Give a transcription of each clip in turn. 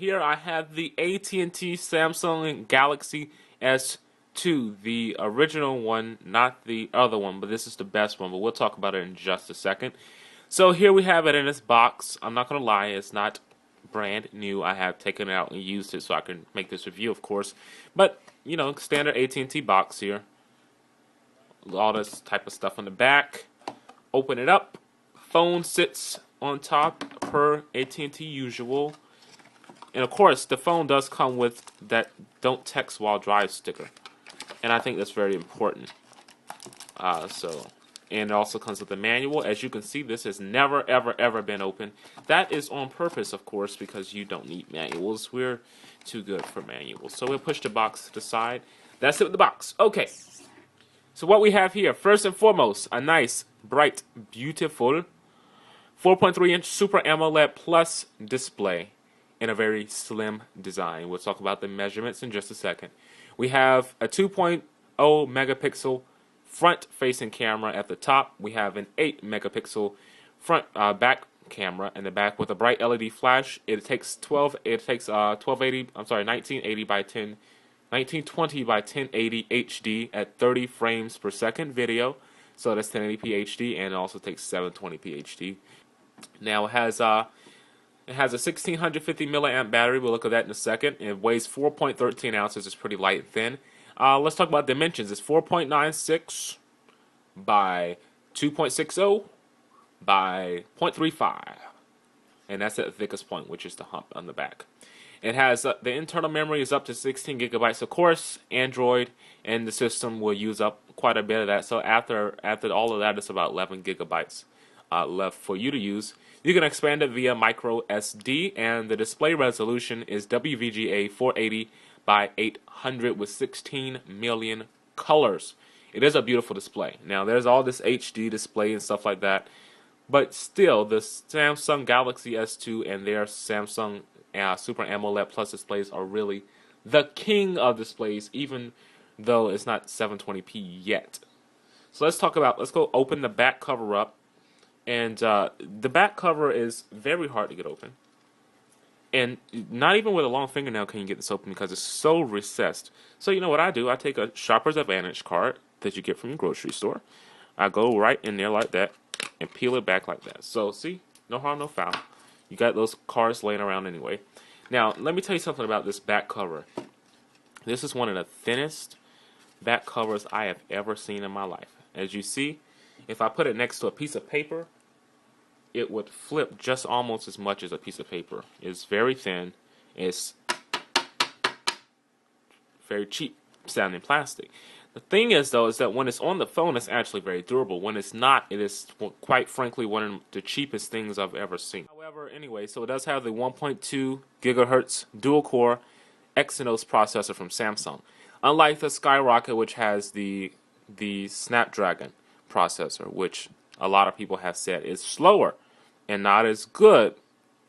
here I have the AT&T Samsung Galaxy S2, the original one, not the other one, but this is the best one, but we'll talk about it in just a second. So here we have it in this box. I'm not going to lie, it's not brand new. I have taken it out and used it so I can make this review, of course. But, you know, standard AT&T box here. All this type of stuff on the back. Open it up. Phone sits on top per AT&T usual. And of course, the phone does come with that "Don't Text While Drive" sticker, and I think that's very important. And it also comes with a manual. As you can see, this has never, ever been opened. That is on purpose, of course, because you don't need manuals. We're too good for manuals. So we'll push the box to the side. That's it with the box. Okay. So what we have here, first and foremost, a nice, bright, beautiful 4.3-inch Super AMOLED Plus display in a very slim design. We'll talk about the measurements in just a second. We have a 2.0 megapixel front-facing camera at the top. We have an 8 megapixel front back camera in the back with a bright LED flash. It takes 1980 by 1920 by 1080 HD at 30 frames per second video. So that's 1080p HD, and it also takes 720p HD. Now it has a 1650 milliamp battery. We'll look at that in a second. It weighs 4.13 ounces. It's pretty light and thin. Let's talk about dimensions. It's 4.96 by 2.60 by 0.35. And that's at the thickest point, which is the hump on the back. It has the internal memory is up to 16 gigabytes. Of course, Android and the system will use up quite a bit of that. So after all of that, it's about 11 gigabytes left for you to use. You can expand it via micro SD, and the display resolution is WVGA 480 by 800 with 16 million colors. It is a beautiful display. Now, there's all this HD display and stuff like that, but still, the Samsung Galaxy S2 and their Samsung Super AMOLED Plus displays are really the king of displays, even though it's not 720p yet. So let's go open the back cover up. And the back cover is very hard to get open. And not even with a long fingernail can you get this open because it's so recessed. So you know what I do? I take a Shopper's Advantage card that you get from your grocery store. I go right in there like that and peel it back like that. So see, no harm, no foul. You got those cards laying around anyway. Now, let me tell you something about this back cover. This is one of the thinnest back covers I have ever seen in my life. As you see, if I put it next to a piece of paper, it would flip just almost as much as a piece of paper. It's very thin. It's very cheap sounding plastic. The thing is, though, is that when it's on the phone, it's actually very durable. When it's not, it is, quite frankly, one of the cheapest things I've ever seen. However, anyway, so it does have the 1.2 gigahertz dual-core Exynos processor from Samsung. Unlike the Skyrocket, which has the Snapdragon processor, which a lot of people have said is slower and not as good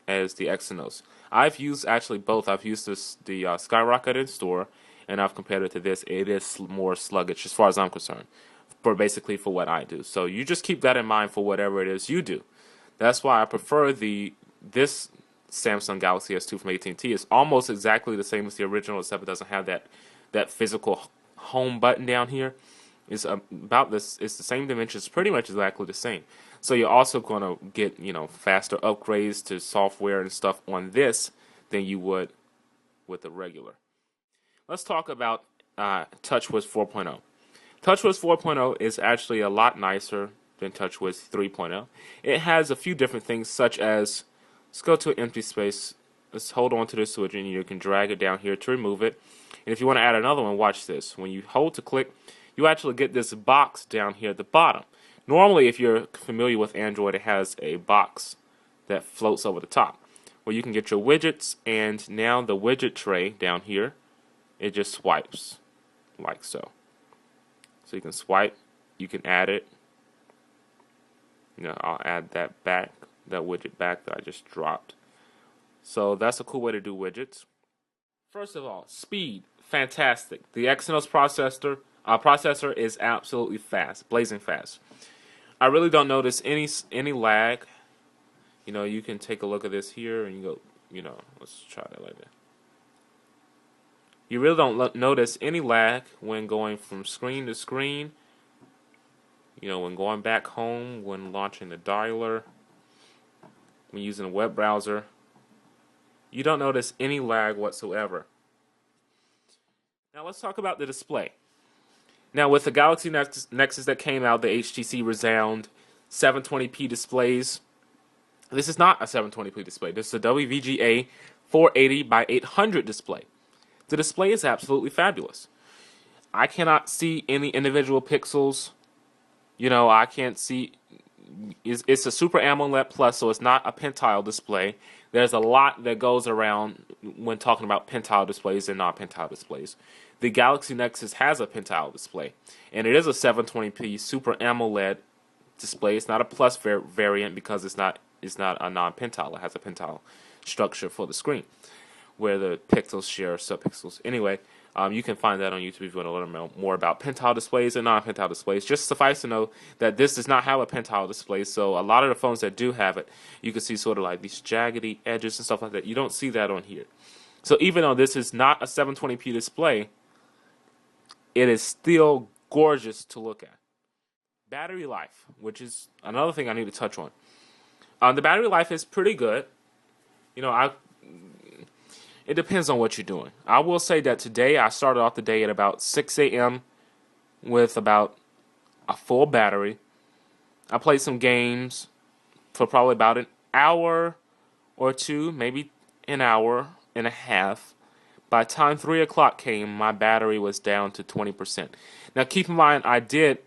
as the Exynos. I've used actually both. I've used the Skyrocket in store, and I've compared it to this. It is more sluggish as far as I'm concerned, basically for what I do. So you just keep that in mind for whatever it is you do. That's why I prefer this Samsung Galaxy S2 from AT&T. It's almost exactly the same as the original, except it doesn't have that physical home button down here. It's about this. It's the same dimensions, pretty much exactly the same. So you're also going to get faster upgrades to software and stuff on this than you would with the regular. Let's talk about TouchWiz 4.0. TouchWiz 4.0 is actually a lot nicer than TouchWiz 3.0. It has a few different things, such as, let's go to an empty space. Let's hold on to the switch, and you can drag it down here to remove it. And if you want to add another one, watch this. When you hold to click, you actually get this box down here at the bottom. Normally, if you're familiar with Android, it has a box that floats over the top, where you can get your widgets, and now the widget tray down here, it just swipes like so. So you can swipe, you can add it. I'll add that widget back that I just dropped. So that's a cool way to do widgets. First of all, speed, fantastic. The Exynos processor is absolutely fast, blazing fast. I really don't notice any lag. You can take a look at this here, and let's try that later. You really don't notice any lag when going from screen to screen. When going back home, when launching the dialer, when using a web browser. You don't notice any lag whatsoever. Now let's talk about the display. Now with the Galaxy Nexus that came out, the HTC Resound 720p displays. This is not a 720p display. This is a WVGA 480 by 800 display. The display is absolutely fabulous. I cannot see any individual pixels. I can't see. It's a Super AMOLED Plus, so it's not a pentile display. There's a lot that goes around when talking about pentile displays and non-pentile displays. The Galaxy Nexus has a pentile display, and it is a 720p Super AMOLED display. It's not a Plus variant because it's not a non-pentile. It has a pentile structure for the screen, where the pixels share subpixels. Anyway, you can find that on YouTube if you want to learn more about pentile displays and non-pentile displays. Just suffice to know that this does not have a pentile display, so a lot of the phones that do have it, you can see sort of like these jaggedy edges and stuff like that. You don't see that on here. So even though this is not a 720p display, it is still gorgeous to look at. Battery life, which is another thing I need to touch on. The battery life is pretty good. It depends on what you're doing. I will say that today I started off the day at about 6 a.m. with about a full battery. I played some games for probably about an hour or two, maybe an hour and a half. By the time 3 o'clock came, my battery was down to 20%. Now keep in mind, I did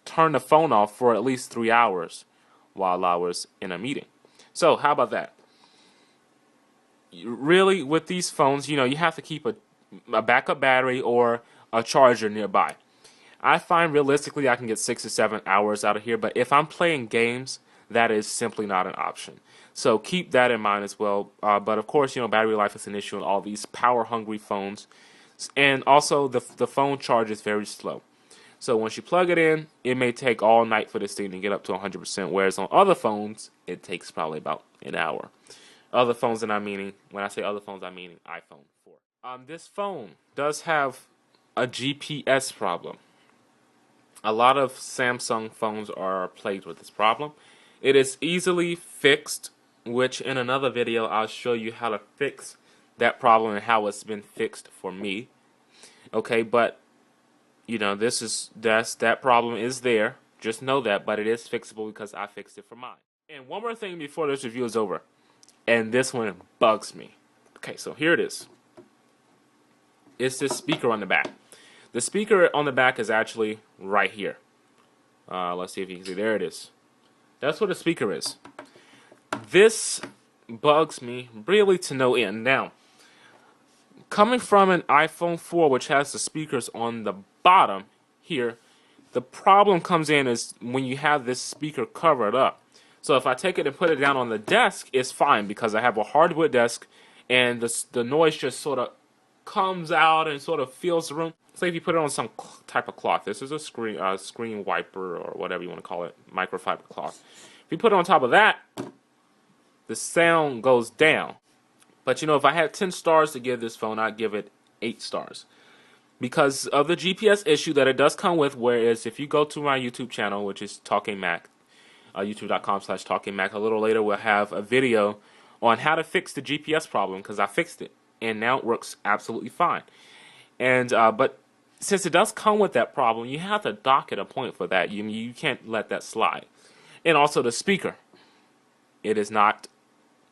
turn the phone off for at least 3 hours while I was in a meeting. So how about that? Really, with these phones, you have to keep a backup battery or a charger nearby. I find realistically I can get 6 to 7 hours out of here, but if I'm playing games, that is simply not an option. So keep that in mind as well. But of course, battery life is an issue on all these power-hungry phones, and also the phone charge is very slow. So once you plug it in, it may take all night for this thing to get up to 100%, whereas on other phones, it takes probably about an hour. Other phones that I'm meaning, when I say other phones, I'm meaning iPhone 4. This phone does have a GPS problem. A lot of Samsung phones are plagued with this problem. It is easily fixed, which in another video I'll show you how to fix that problem and how it's been fixed for me. Okay, but that problem is there. Just know that, but it is fixable because I fixed it for mine. And one more thing before this review is over. And this one bugs me. Okay, so here it is. It's this speaker on the back. The speaker on the back is actually right here. Let's see if you can see. There it is. That's what a speaker is. This bugs me really to no end. Now, coming from an iPhone 4, which has the speakers on the bottom here, the problem comes in is when you have this speaker covered up. So if I take it and put it down on the desk, it's fine because I have a hardwood desk and the noise just sort of comes out and sort of fills the room. Say if you put it on some type of cloth. This is a screen wiper or whatever you want to call it, microfiber cloth. If you put it on top of that, the sound goes down. But if I had 10 stars to give this phone, I'd give it 8 stars. Because of the GPS issue that it does come with, whereas if you go to my YouTube channel, which is Talking Mac, youtube.com/TalkingMac. A little later we'll have a video on how to fix the GPS problem because I fixed it and now it works absolutely fine. And but since it does come with that problem, you have to dock at a point for that. You can't let that slide. And also the speaker, it is not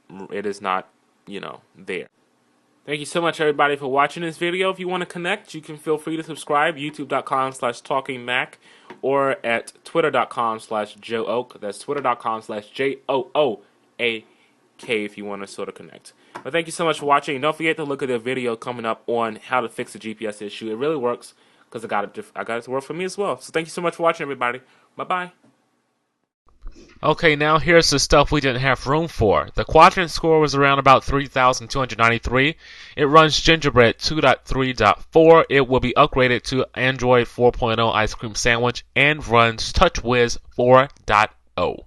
there. Thank you so much, everybody, for watching this video. If you want to connect, you can feel free to subscribe, youtube.com/TalkingMac, or at twitter.com/JoeOak. That's twitter.com/JOOAK if you want to sort of connect. But thank you so much for watching. And don't forget to look at the video coming up on how to fix the GPS issue. It really works because I got it to work for me as well. So thank you so much for watching, everybody. Bye-bye. Okay, now here's the stuff we didn't have room for. The quadrant score was around about 3,293. It runs Gingerbread 2.3.4. It will be upgraded to Android 4.0 Ice Cream Sandwich and runs TouchWiz 4.0.